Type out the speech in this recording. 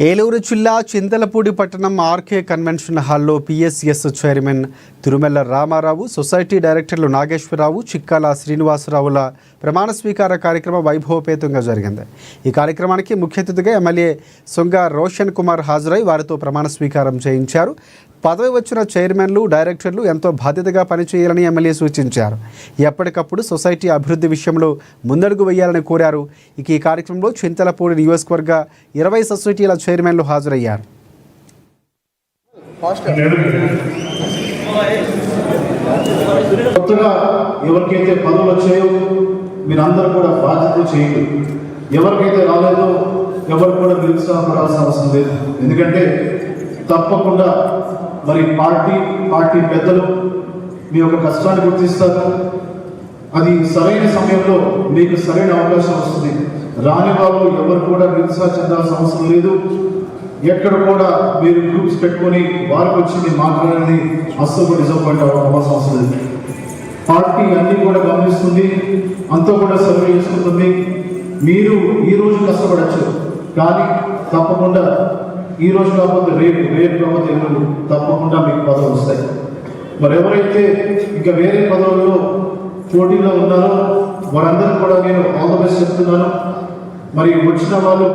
ఏలూరు జిల్లా చింతలపూడి పట్టణం RK convention హాల్లో PSS chairman Tirumala Ramarao, society డైరెక్టర్లు నాగేశ్వరరావు, చిక్కాల శ్రీనివాసరావుల ప్రమాణ స్వీకార కార్యక్రమం వైభవపేతంగా జరిగింది. ఈ కార్యక్రమానికి ముఖ్య అతిథిగా ఎమ్మెల్యే సొంగ రోషన్ కుమార్ హాజరై వారితో ప్రమాణ స్వీకారం చేయించారు. పదవి వచ్చిన చైర్మన్లు, డైరెక్టర్లు ఎంతో బాధ్యతగా పనిచేయాలని ఎమ్మెల్యే సూచించారు. ఎప్పటికప్పుడు సొసైటీ అభివృద్ధి విషయంలో ముందడుగు వేయాలని కోరారు. ఈ కార్యక్రమంలో చింతలపూడి నియోజకవర్గ 20 సొసైటీల చైర్మన్లు హాజరయ్యారు. కొత్తగా ఎవరికైతే పదవులు వచ్చాయో మీరందరూ కూడా బాధ్యతలు చేయండి. ఎవరికైతే రాలేదో ఎవరు కూడా నిరుత్సాహపడాల్సిన అవసరం లేదు. ఎందుకంటే తప్పకుండా మరి పార్టీ పెద్దలు మీ యొక్క కష్టాన్ని గుర్తిస్తారు. అది సరైన సమయంలో మీకు సరైన అవకాశం వస్తుంది. రాని వాళ్ళు ఎవరు కూడా నిరుత్సాహ చెందాల్సిన అవసరం లేదు. ఎక్కడ కూడా మీరు గ్రూప్స్ పెట్టుకొని వారికి వచ్చి మీరు మాట్లాడాలని అస్సలు డిసప్పాయింట్ అవ్వాల్సిన అవసరం లేదు. పార్టీ అన్ని కూడా గమనిస్తుంది, అంతా కూడా సర్వే చేసుకుంటుంది. మీరు ఈ రోజు కష్టపడచ్చు, కానీ తప్పకుండా ఈ రోజు కాకపోతే రేపు కాకపోతే ఎల్లుండి తప్పకుండా మీకు పదవులు వస్తాయి. మరి ఎవరైతే ఇంకా వేరే పదవుల్లో పోటీలో ఉన్నారో వారందరూ కూడా నేను ఆల్ ది బెస్ట్ చెప్తున్నాను. మరి వచ్చిన వాళ్ళు